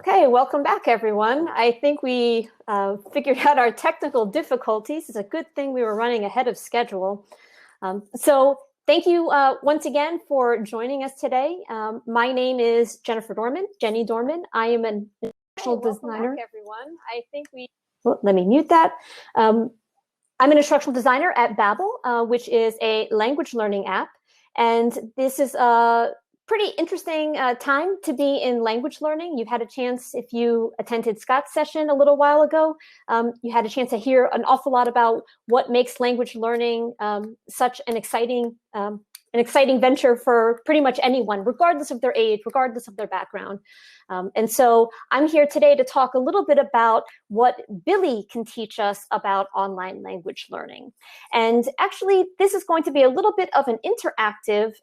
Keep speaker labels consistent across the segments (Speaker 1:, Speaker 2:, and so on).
Speaker 1: Okay, welcome back, everyone. I think we figured out our technical difficulties. It's a good thing we were running ahead of schedule. So thank you once again for joining us today. My name is Jenny Dorman. I am an instructional designer. Back, everyone. I think we. Well, let me mute that. I'm an instructional designer at Babbel, which is a language learning app, and this is a pretty interesting time to be in language learning. You've had a chance, if you attended Scott's session a little while ago, you had a chance to hear an awful lot about what makes language learning such an exciting venture for pretty much anyone, regardless of their age, regardless of their background. And so I'm here today to talk a little bit about what Billy can teach us about online language learning. And actually, this is going to be a little bit of an interactive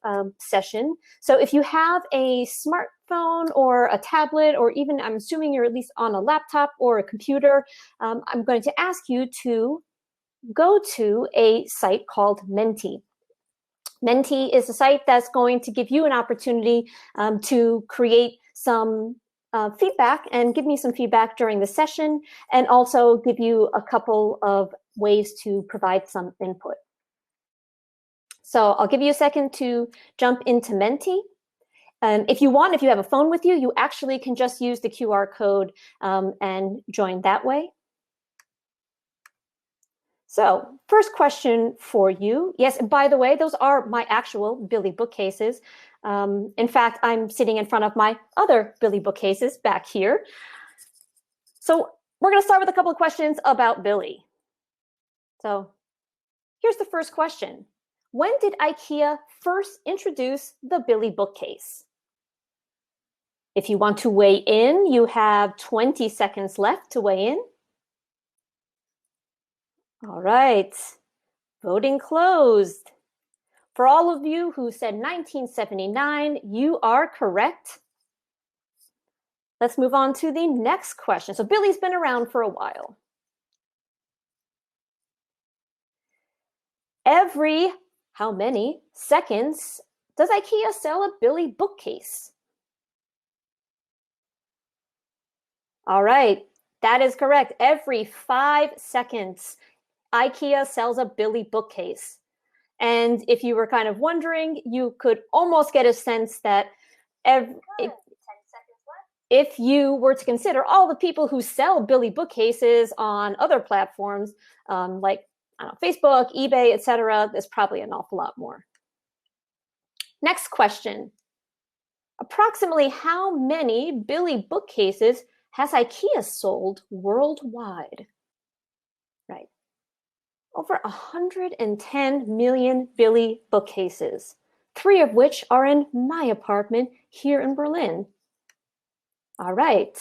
Speaker 1: session. So if you have a smartphone or a tablet, or even, I'm assuming you're at least on a laptop or a computer, I'm going to ask you to go to a site called Menti. Menti is a site that's going to give you an opportunity to create some feedback and give me some feedback during the session, and also give you a couple of ways to provide some input. So I'll give you a second to jump into Menti. If you have a phone with you, you actually can just use the QR code and join that way. So first question for you. Yes, and by the way, those are my actual Billy bookcases. In fact, I'm sitting in front of my other Billy bookcases back here. So we're going to start with a couple of questions about Billy. So here's the first question. When did Ikea first introduce the Billy bookcase? If you want to weigh in, you have 20 seconds left to weigh in. All right, voting closed. For all of you who said 1979, you are correct. Let's move on to the next question. So Billy's been around for a while. Every how many seconds does Ikea sell a Billy bookcase? All right, that is correct. Every 5 seconds, Ikea sells a Billy bookcase. And if you were kind of wondering, you could almost get a sense that if you were to consider all the people who sell Billy bookcases on other platforms, like Facebook, eBay, etc., there's probably an awful lot more. Next question. Approximately how many Billy bookcases has Ikea sold worldwide? Right. Over 110 million Billy bookcases, 3 of which are in my apartment here in Berlin. All right.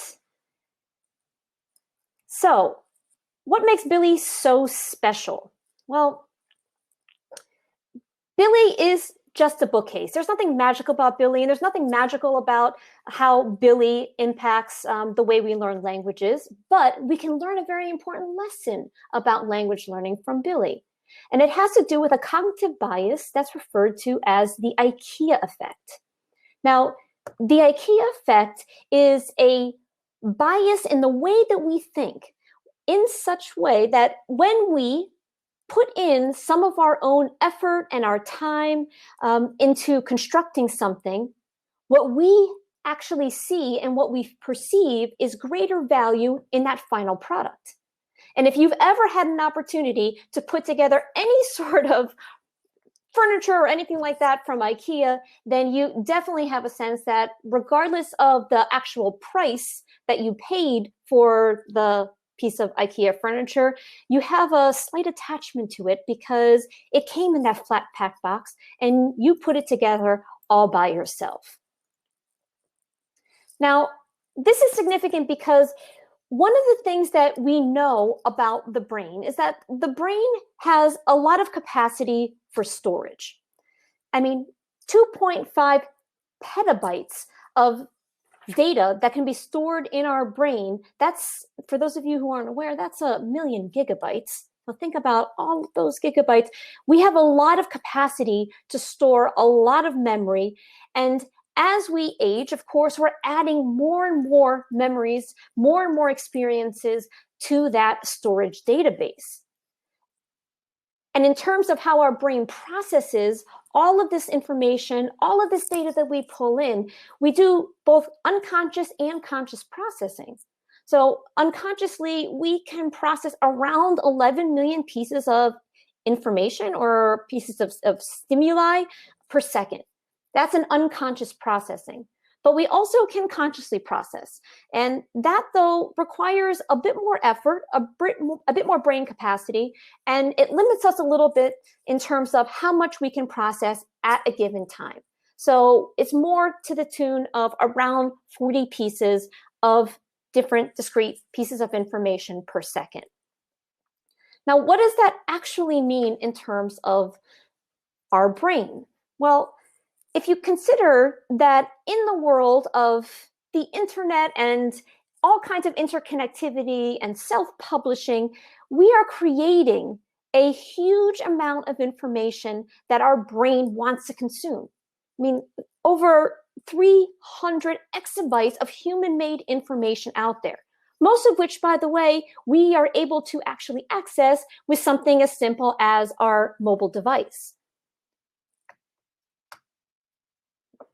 Speaker 1: So, what makes Billy so special? Well, Billy is just a bookcase. There's nothing magical about Billy, and there's nothing magical about how Billy impacts the way we learn languages, but we can learn a very important lesson about language learning from Billy. And it has to do with a cognitive bias that's referred to as the Ikea effect. Now, the Ikea effect is a bias in the way that we think, in such way that when we put in some of our own effort and our time into constructing something, what we actually see and what we perceive is greater value in that final product. And if you've ever had an opportunity to put together any sort of furniture or anything like that from Ikea, then you definitely have a sense that regardless of the actual price that you paid for the piece of Ikea furniture, you have a slight attachment to it because it came in that flat pack box and you put it together all by yourself. Now, this is significant because one of the things that we know about the brain is that the brain has a lot of capacity for storage. I mean, 2.5 petabytes of data that can be stored in our brain. That's, for those of you who aren't aware, that's 1,000,000 gigabytes. So think about all those gigabytes. We have a lot of capacity to store a lot of memory. And as we age, of course, we're adding more and more memories, more and more experiences to that storage database. And in terms of how our brain processes all of this information, all of this data that we pull in, we do both unconscious and conscious processing. So unconsciously, we can process around 11 million pieces of information or pieces of stimuli per second. That's an unconscious processing. But we also can consciously process. And that, though, requires a bit more effort, a bit more brain capacity, and it limits us a little bit in terms of how much we can process at a given time. So it's more to the tune of around 40 pieces of different discrete pieces of information per second. Now, what does that actually mean in terms of our brain? Well, if you consider that in the world of the internet and all kinds of interconnectivity and self-publishing, we are creating a huge amount of information that our brain wants to consume. I mean, over 300 exabytes of human-made information out there, most of which, by the way, we are able to actually access with something as simple as our mobile device.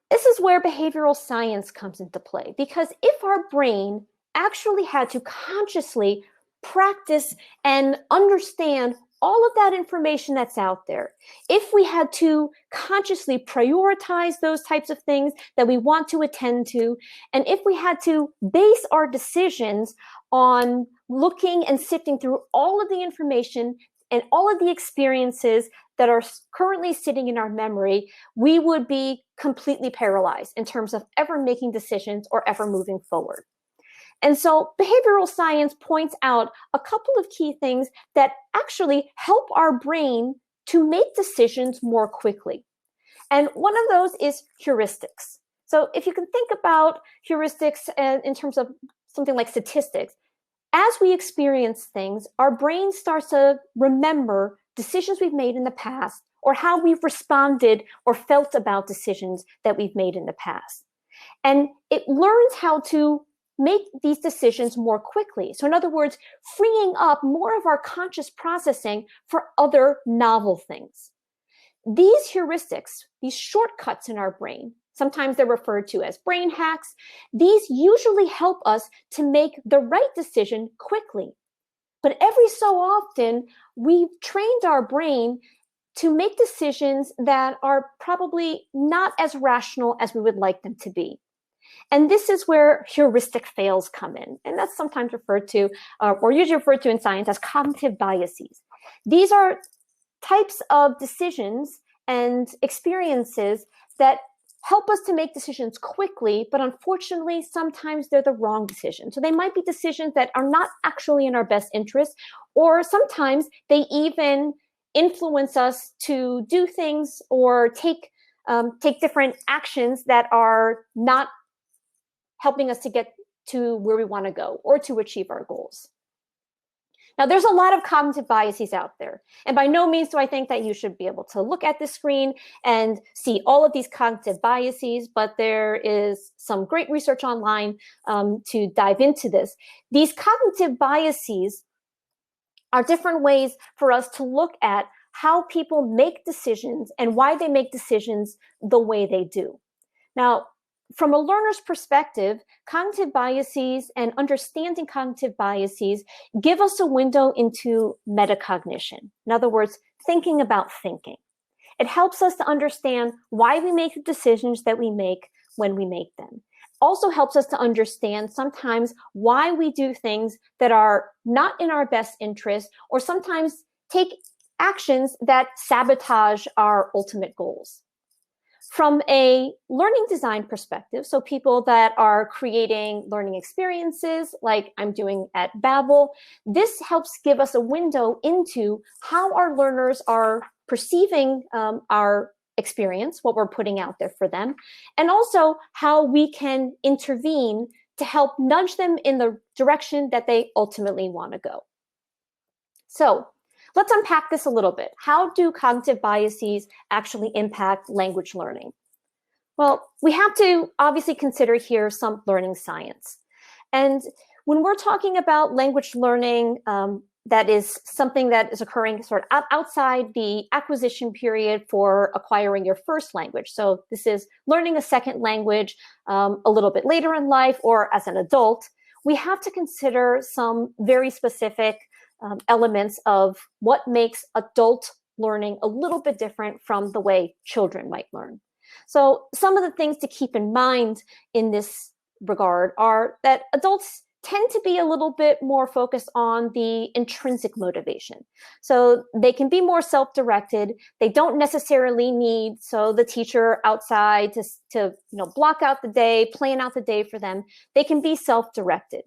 Speaker 1: This is where behavioral science comes into play, because if our brain actually had to consciously practice and understand all of that information that's out there, if we had to consciously prioritize those types of things that we want to attend to, and if we had to base our decisions on looking and sifting through all of the information and all of the experiences that are currently sitting in our memory, we would be completely paralyzed in terms of ever making decisions or ever moving forward. And so behavioral science points out a couple of key things that actually help our brain to make decisions more quickly. And one of those is heuristics. So if you can think about heuristics in terms of something like statistics, as we experience things, our brain starts to remember decisions we've made in the past or how we've responded or felt about decisions that we've made in the past. And it learns how to make these decisions more quickly. So in other words, freeing up more of our conscious processing for other novel things. These heuristics, these shortcuts in our brain, sometimes they're referred to as brain hacks, these usually help us to make the right decision quickly. But every so often, we've trained our brain to make decisions that are probably not as rational as we would like them to be. And this is where heuristic fails come in. And that's sometimes referred to, or usually referred to in science as cognitive biases. These are types of decisions and experiences that help us to make decisions quickly, but unfortunately, sometimes they're the wrong decision. So they might be decisions that are not actually in our best interest, or sometimes they even influence us to do things or take different actions that are not helping us to get to where we want to go or to achieve our goals. Now, there's a lot of cognitive biases out there. And by no means do I think that you should be able to look at the screen and see all of these cognitive biases, but there is some great research online to dive into this. These cognitive biases are different ways for us to look at how people make decisions and why they make decisions the way they do. Now, from a learner's perspective, cognitive biases and understanding cognitive biases give us a window into metacognition. In other words, thinking about thinking. It helps us to understand why we make the decisions that we make when we make them. Also helps us to understand sometimes why we do things that are not in our best interest, or sometimes take actions that sabotage our ultimate goals. From a learning design perspective, so people that are creating learning experiences like I'm doing at Babbel, this helps give us a window into how our learners are perceiving our experience, what we're putting out there for them, and also how we can intervene to help nudge them in the direction that they ultimately want to go. So let's unpack this a little bit. How do cognitive biases actually impact language learning? Well, we have to obviously consider here some learning science. And when we're talking about language learning, that is something that is occurring sort of outside the acquisition period for acquiring your first language. So this is learning a second language a little bit later in life or as an adult. We have to consider some very specific elements of what makes adult learning a little bit different from the way children might learn. So some of the things to keep in mind in this regard are that adults tend to be a little bit more focused on the intrinsic motivation. So they can be more self-directed. They don't necessarily need the teacher outside to block out the day, plan out the day for them. They can be self-directed.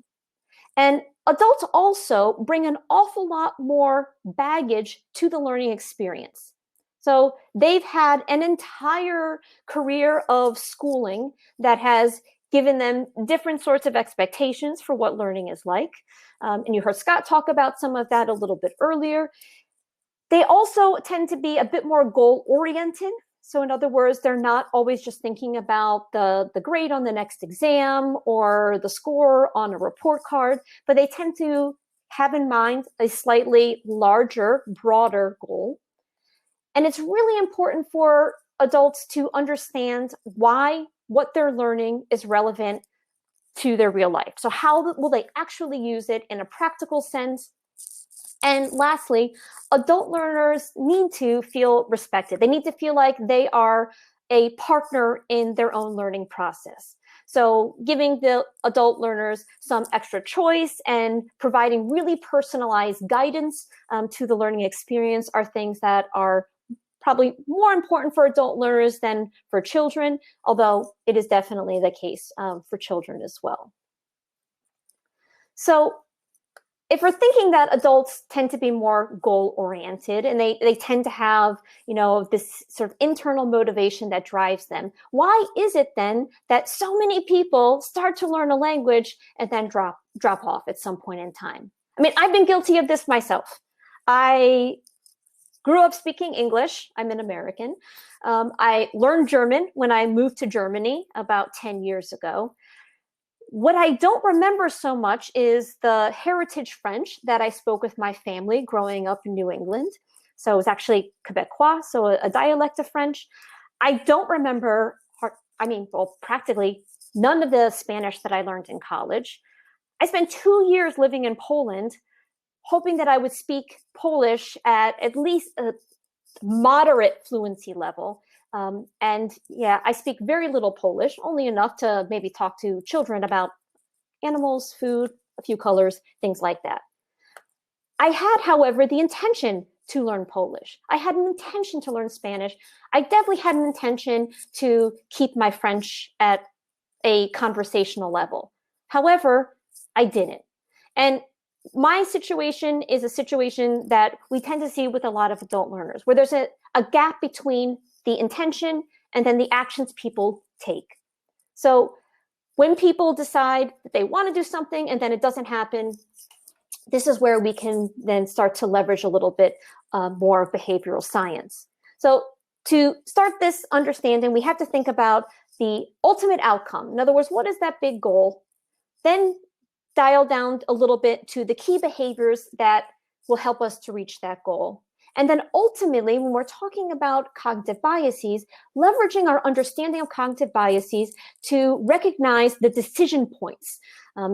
Speaker 1: And adults also bring an awful lot more baggage to the learning experience. So they've had an entire career of schooling that has given them different sorts of expectations for what learning is like. And you heard Scott talk about some of that a little bit earlier. They also tend to be a bit more goal-oriented. So in other words, they're not always just thinking about the grade on the next exam or the score on a report card, but they tend to have in mind a slightly larger, broader goal. And it's really important for adults to understand why what they're learning is relevant to their real life. So how will they actually use it in a practical sense? And lastly, adult learners need to feel respected. They need to feel like they are a partner in their own learning process. So giving the adult learners some extra choice and providing really personalized guidance to the learning experience are things that are probably more important for adult learners than for children, although it is definitely the case for children as well. So if we're thinking that adults tend to be more goal-oriented and they tend to have, this sort of internal motivation that drives them, why is it then that so many people start to learn a language and then drop off at some point in time? I mean, I've been guilty of this myself. I grew up speaking English. I'm an American. I learned German when I moved to Germany about 10 years ago. What I don't remember so much is the heritage French that I spoke with my family growing up in New England. So it was actually Quebecois, so a dialect of French. I don't remember, practically none of the Spanish that I learned in college. I spent 2 years living in Poland, hoping that I would speak Polish at least a moderate fluency level. I speak very little Polish, only enough to maybe talk to children about animals, food, a few colors, things like that. I had, however, the intention to learn Polish. I had an intention to learn Spanish. I definitely had an intention to keep my French at a conversational level. However, I didn't. And my situation is a situation that we tend to see with a lot of adult learners, where there's a gap between the intention and then the actions people take. So when people decide that they want to do something and then it doesn't happen, this is where we can then start to leverage a little bit more of behavioral science. So to start this understanding, we have to think about the ultimate outcome. In other words, what is that big goal? Then dial down a little bit to the key behaviors that will help us to reach that goal. And then ultimately, when we're talking about cognitive biases, leveraging our understanding of cognitive biases to recognize the decision points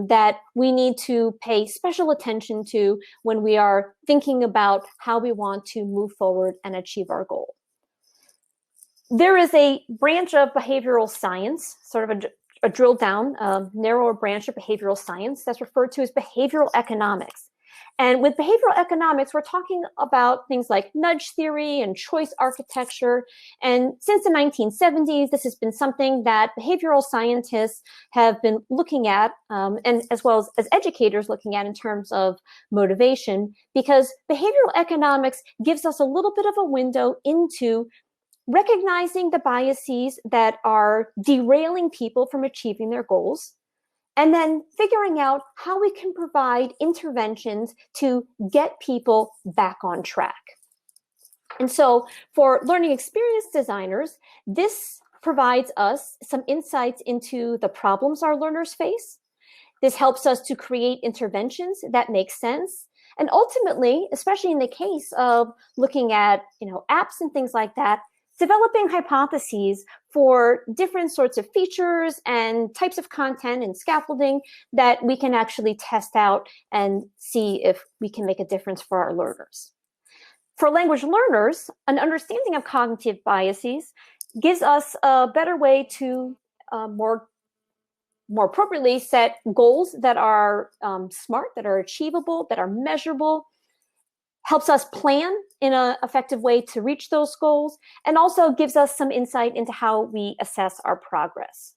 Speaker 1: that we need to pay special attention to when we are thinking about how we want to move forward and achieve our goal. There is a branch of behavioral science, sort of a drilled down, narrower branch of behavioral science that's referred to as behavioral economics. And with behavioral economics, we're talking about things like nudge theory and choice architecture. And since the 1970s, this has been something that behavioral scientists have been looking at, and as well as educators looking at in terms of motivation, because behavioral economics gives us a little bit of a window into recognizing the biases that are derailing people from achieving their goals, and then figuring out how we can provide interventions to get people back on track. And so for learning experience designers, this provides us some insights into the problems our learners face. This helps us to create interventions that make sense. And ultimately, especially in the case of looking at, apps and things like that, developing hypotheses for different sorts of features and types of content and scaffolding that we can actually test out and see if we can make a difference for our learners. For language learners, an understanding of cognitive biases gives us a better way to more appropriately set goals that are smart, that are achievable, that are measurable, helps us plan in an effective way to reach those goals, and also gives us some insight into how we assess our progress.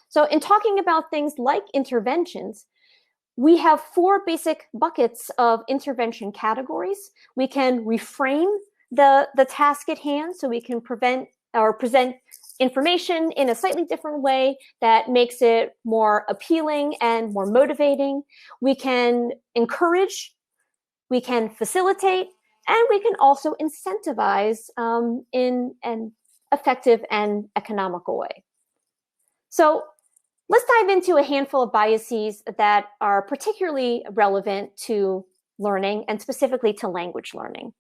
Speaker 1: So in talking about things like interventions, we have 4 basic buckets of intervention categories. We can reframe the task at hand, so we can present information in a slightly different way that makes it more appealing and more motivating. We can encourage, we can facilitate, and we can also incentivize in an effective and economical way. So let's dive into a handful of biases that are particularly relevant to learning and specifically to language learning.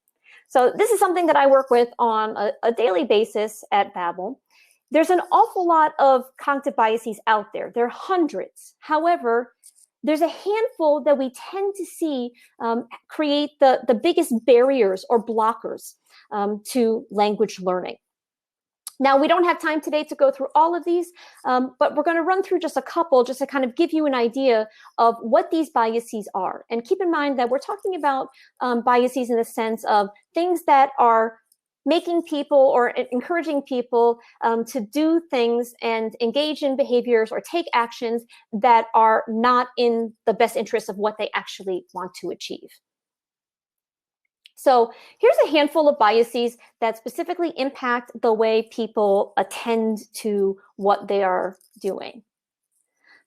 Speaker 1: So this is something that I work with on a daily basis at Babbel. There's an awful lot of cognitive biases out there. There are hundreds. However, there's a handful that we tend to see create the biggest barriers or blockers to language learning. Now, we don't have time today to go through all of these, but we're going to run through just a couple just to kind of give you an idea of what these biases are. And keep in mind that we're talking about biases in the sense of things that are making people or encouraging people to do things and engage in behaviors or take actions that are not in the best interest of what they actually want to achieve. So here's a handful of biases that specifically impact the way people attend to what they are doing.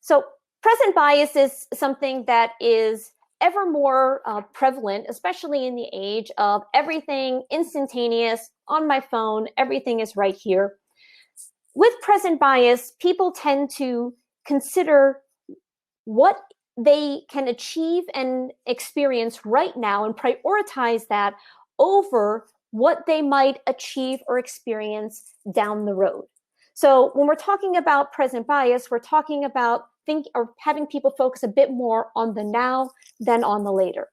Speaker 1: So present bias is something that is ever more prevalent, especially in the age of everything instantaneous, on my phone, everything is right here. With present bias, people tend to consider what they can achieve and experience right now and prioritize that over what they might achieve or experience down the road. So when we're talking about present bias, we're talking about having people focus a bit more on the now than on the later.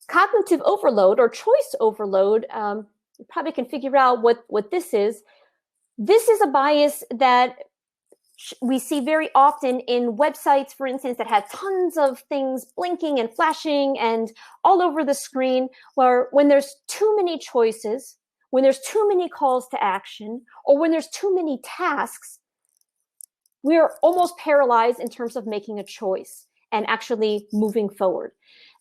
Speaker 1: Cognitive overload or choice overload, you probably can figure out what this is. This is a bias that we see very often in websites, for instance, that have tons of things blinking and flashing and all over the screen, where when there's too many choices, when there's too many calls to action, or when there's too many tasks, we're almost paralyzed in terms of making a choice and actually moving forward.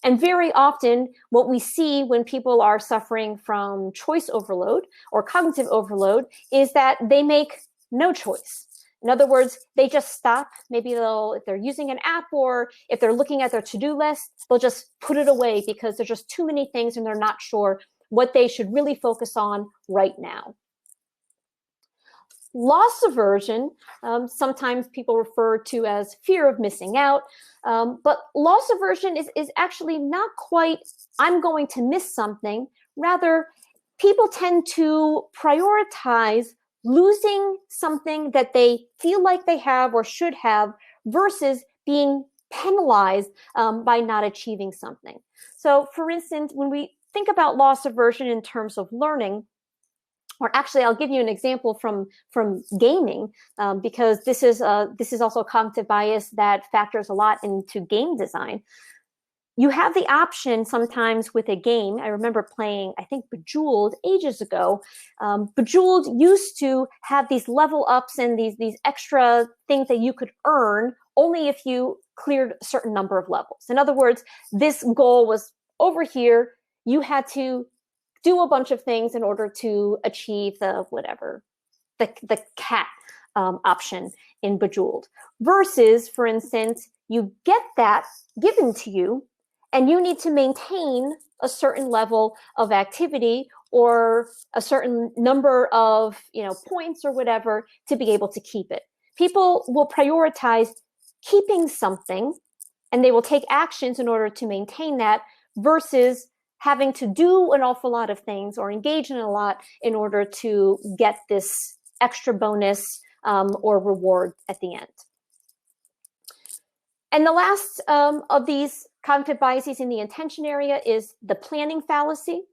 Speaker 1: And very often, what we see when people are suffering from choice overload or cognitive overload is that they make no choice. In other words, they just stop. Maybe if they're using an app or if they're looking at their to-do list, they'll just put it away because there's just too many things and they're not sure what they should really focus on right now. Loss aversion, sometimes people refer to as fear of missing out, but loss aversion is actually not quite, I'm going to miss something. Rather, people tend to prioritize losing something that they feel like they have or should have versus being penalized by not achieving something. So for instance, when we think about loss aversion in terms of learning, or actually I'll give you an example from gaming, because this is also a cognitive bias that factors a lot into game design. You have the option sometimes with a game. I remember playing, I think, Bejeweled ages ago. Bejeweled used to have these level ups and these extra things that you could earn only if you cleared a certain number of levels. In other words, this goal was over here. You had to do a bunch of things in order to achieve the cat option in Bejeweled. Versus, for instance, you get that given to you, and you need to maintain a certain level of activity or a certain number of points or whatever to be able to keep it. People will prioritize keeping something, and they will take actions in order to maintain that versus having to do an awful lot of things or engage in a lot in order to get this extra bonus or reward at the end. And the last of these cognitive biases in the intention area is the planning fallacy.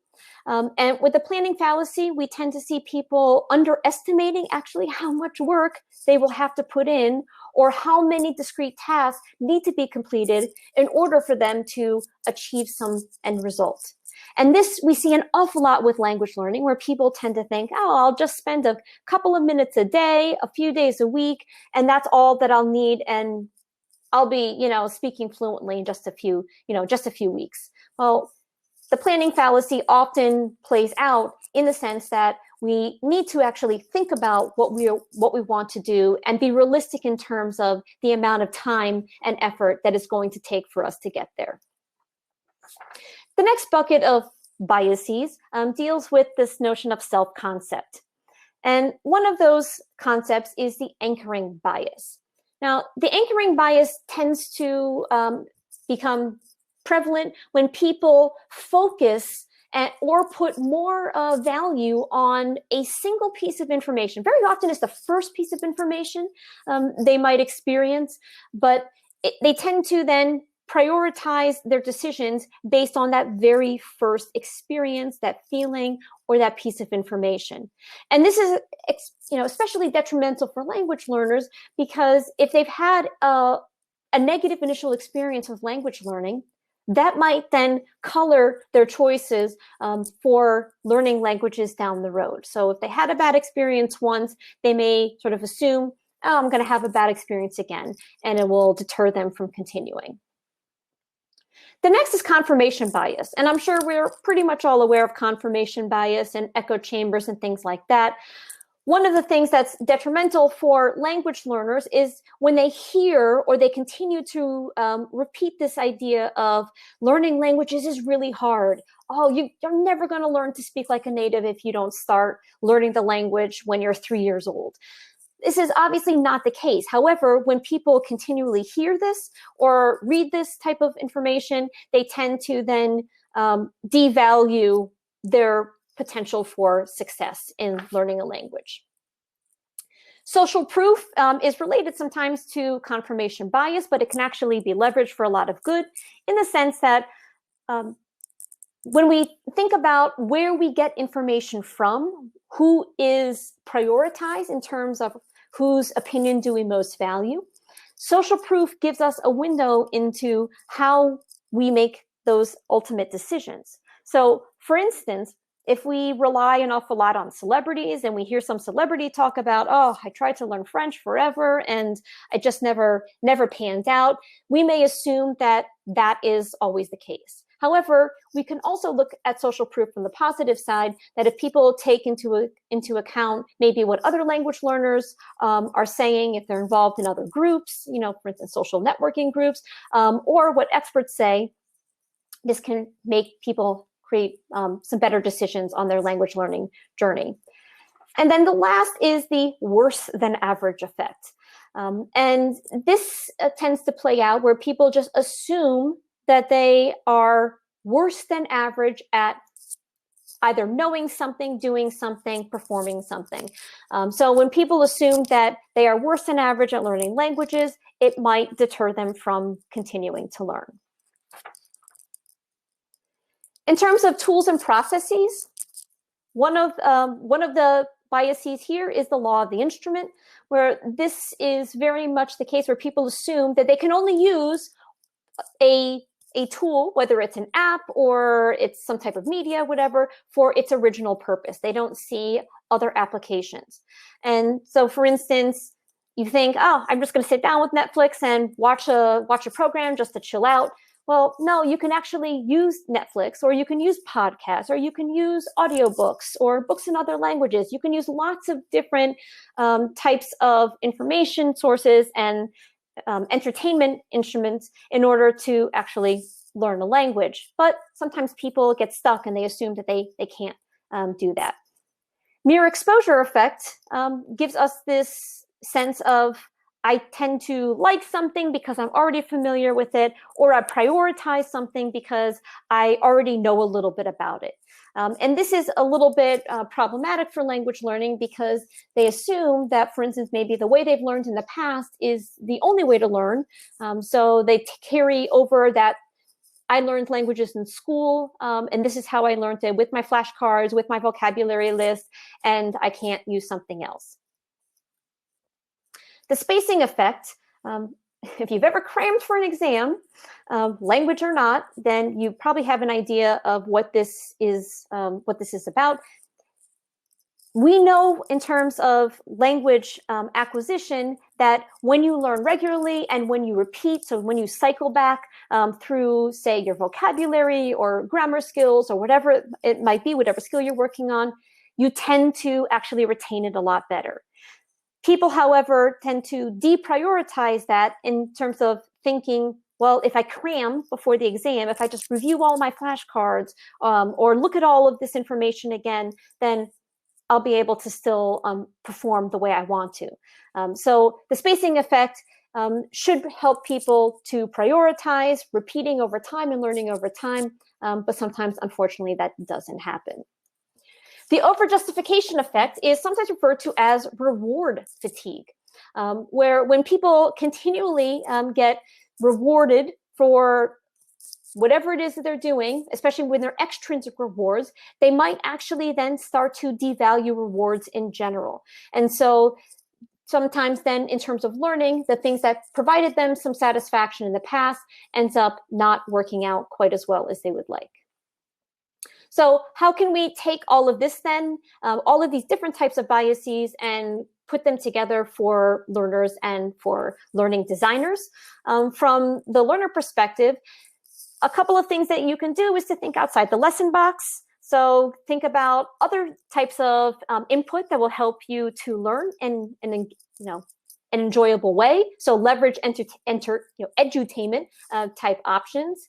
Speaker 1: And with the planning fallacy, we tend to see people underestimating actually how much work they will have to put in, or how many discrete tasks need to be completed in order for them to achieve some end result. And this we see an awful lot with language learning, where people tend to think, oh, I'll just spend a couple of minutes a day, a few days a week, and that's all that I'll need, and I'll be, speaking fluently in just a few weeks. Well, the planning fallacy often plays out in the sense that we need to actually think about what we want to do and be realistic in terms of the amount of time and effort that it's going to take for us to get there. The next bucket of biases deals with this notion of self-concept. And one of those concepts is the anchoring bias. Now, the anchoring bias tends to become prevalent when people focus or put more value on a single piece of information. Very often it's the first piece of information they might experience, but they tend to then prioritize their decisions based on that very first experience, that feeling, or that piece of information. And this is especially detrimental for language learners, because if they've had a negative initial experience with language learning, that might then color their choices for learning languages down the road. So if they had a bad experience once, they may sort of assume, oh, I'm going to have a bad experience again, and it will deter them from continuing. The next is confirmation bias. And I'm sure we're pretty much all aware of confirmation bias and echo chambers and things like that. One of the things that's detrimental for language learners is when they hear or they continue to repeat this idea of learning languages is really hard. Oh, you're never going to learn to speak like a native if you don't start learning the language when you're 3 years old. This is obviously not the case. However, when people continually hear this or read this type of information, they tend to then devalue their potential for success in learning a language. Social proof is related sometimes to confirmation bias, but it can actually be leveraged for a lot of good, in the sense that when we think about where we get information from, who is prioritized in terms of whose opinion do we most value, social proof gives us a window into how we make those ultimate decisions. So, for instance, if we rely an awful lot on celebrities and we hear some celebrity talk about, oh, I tried to learn French forever and I just never panned out, we may assume that that is always the case. However, we can also look at social proof from the positive side, that if people take into account maybe what other language learners are saying, if they're involved in other groups, for instance, social networking groups, or what experts say, this can make people create some better decisions on their language learning journey. And then the last is the worse than average effect. And this tends to play out where people just assume that they are worse than average at either knowing something, doing something, performing something. So when people assume that they are worse than average at learning languages, it might deter them from continuing to learn. In terms of tools and processes, one of the biases here is the law of the instrument, where this is very much the case where people assume that they can only use a tool, whether it's an app or it's some type of media, whatever, for its original purpose. They don't see other applications. And so, for instance, you think, oh, I'm just going to sit down with Netflix and watch a program just to chill out. Well, no, you can actually use Netflix, or you can use podcasts, or you can use audiobooks or books in other languages. You can use lots of different types of information sources and entertainment instruments in order to actually learn a language. But sometimes people get stuck and they assume that they can't do that. Mere exposure effect gives us this sense of, I tend to like something because I'm already familiar with it, or I prioritize something because I already know a little bit about it. And this is a little bit problematic for language learning because they assume that, for instance, maybe the way they've learned in the past is the only way to learn. So they carry over that I learned languages in school, and this is how I learned it, with my flashcards, with my vocabulary list, and I can't use something else. The spacing effect, if you've ever crammed for an exam, language or not, then you probably have an idea of what this is about. We know in terms of language acquisition that when you learn regularly and when you repeat, so when you cycle back through, say, your vocabulary or grammar skills or whatever it might be, whatever skill you're working on, you tend to actually retain it a lot better. People, however, tend to deprioritize that in terms of thinking, well, if I cram before the exam, if I just review all my flashcards or look at all of this information again, then I'll be able to still perform the way I want to. So the spacing effect should help people to prioritize repeating over time and learning over time, but sometimes, unfortunately, that doesn't happen. The over-justification effect is sometimes referred to as reward fatigue, where when people continually get rewarded for whatever it is that they're doing, especially when they're extrinsic rewards, they might actually then start to devalue rewards in general. And so sometimes then in terms of learning, the things that provided them some satisfaction in the past ends up not working out quite as well as they would like. So how can we take all of this then, all of these different types of biases, and put them together for learners and for learning designers? From the learner perspective, a couple of things that you can do is to think outside the lesson box. So think about other types of input that will help you to learn in an enjoyable way. So leverage edutainment type options.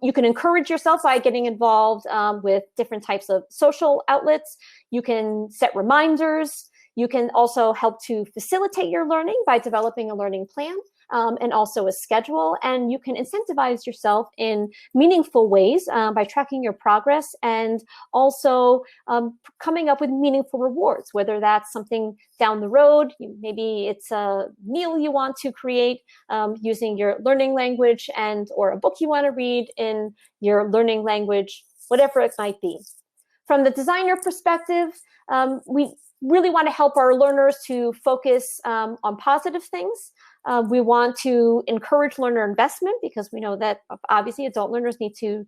Speaker 1: You can encourage yourself by getting involved with different types of social outlets. You can set reminders. You can also help to facilitate your learning by developing a learning plan. And also a schedule, and you can incentivize yourself in meaningful ways by tracking your progress and also coming up with meaningful rewards, whether that's something down the road, maybe it's a meal you want to create using your learning language, and or a book you want to read in your learning language, whatever it might be. From the designer perspective, we really want to help our learners to focus on positive things. We want to encourage learner investment because we know that obviously adult learners need to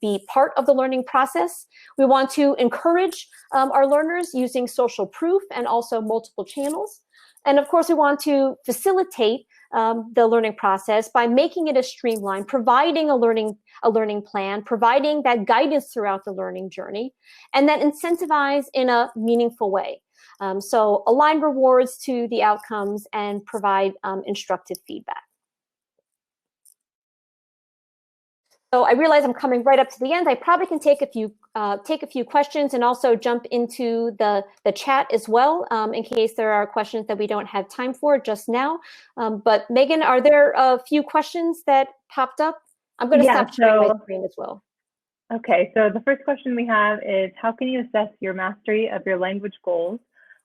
Speaker 1: be part of the learning process. We want to encourage our learners using social proof and also multiple channels. And of course, we want to facilitate the learning process by making it a streamlined, providing a learning plan, providing that guidance throughout the learning journey, and then incentivize in a meaningful way. So align rewards to the outcomes and provide instructive feedback. So I realize I'm coming right up to the end. I probably can take a few questions and also jump into the chat as well in case there are questions that we don't have time for just now. But Megan, are there a few questions that popped up? I'm going to stop sharing my screen as well.
Speaker 2: Okay, so the first question we have is, how can you assess your mastery of your language goals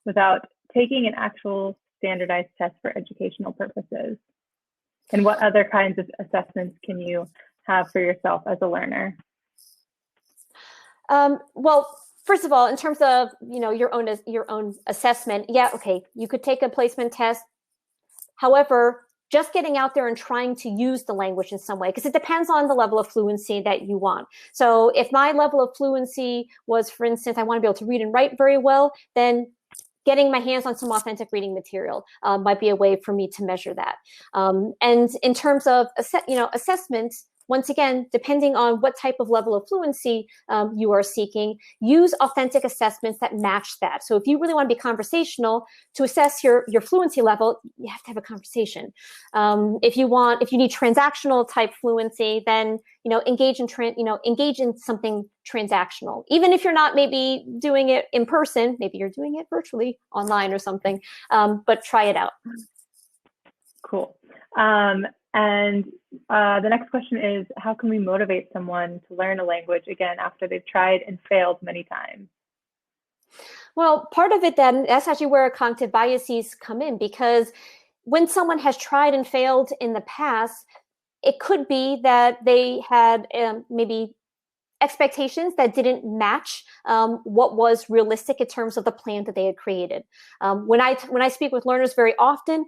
Speaker 2: without taking an actual standardized test for educational purposes? And what other kinds of assessments can you have for yourself as a learner?
Speaker 1: Well, first of all, in terms of your own assessment, yeah, okay, you could take a placement test. However, just getting out there and trying to use the language in some way, because it depends on the level of fluency that you want. So if my level of fluency was, for instance, I want to be able to read and write very well, then getting my hands on some authentic reading material might be a way for me to measure that. And in terms of assessment, once again, depending on what type of level of fluency you are seeking, use authentic assessments that match that. So if you really want to be conversational, to assess your fluency level, you have to have a conversation. If you need transactional type fluency, then engage in something transactional. Even if you're not maybe doing it in person, maybe you're doing it virtually online or something, but try it out.
Speaker 2: Cool. And the next question is, how can we motivate someone to learn a language again after they've tried and failed many times?
Speaker 1: Well, part of it then, that's actually where cognitive biases come in, because when someone has tried and failed in the past, it could be that they had maybe expectations that didn't match what was realistic in terms of the plan that they had created. When I speak with learners very often,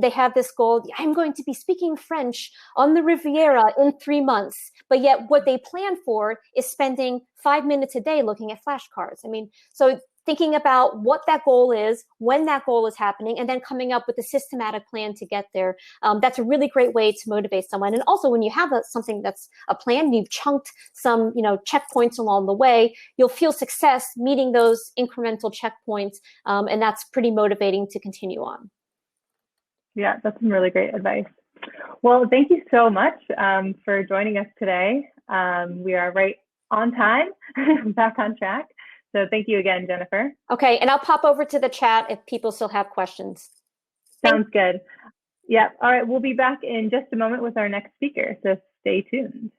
Speaker 1: they have this goal: I'm going to be speaking French on the Riviera in 3 months. But yet what they plan for is spending 5 minutes a day looking at flashcards. I mean, so thinking about what that goal is, when that goal is happening, and then coming up with a systematic plan to get there. That's a really great way to motivate someone. And also, when you have something that's a plan, you've chunked some checkpoints along the way, you'll feel success meeting those incremental checkpoints, and that's pretty motivating to continue on.
Speaker 2: Yeah, that's some really great advice. Well, thank you so much for joining us today. We are right on time, back on track. So thank you again, Jennifer.
Speaker 1: Okay, and I'll pop over to the chat if people still have questions.
Speaker 2: Sounds good. Yeah, all right, we'll be back in just a moment with our next speaker, so stay tuned.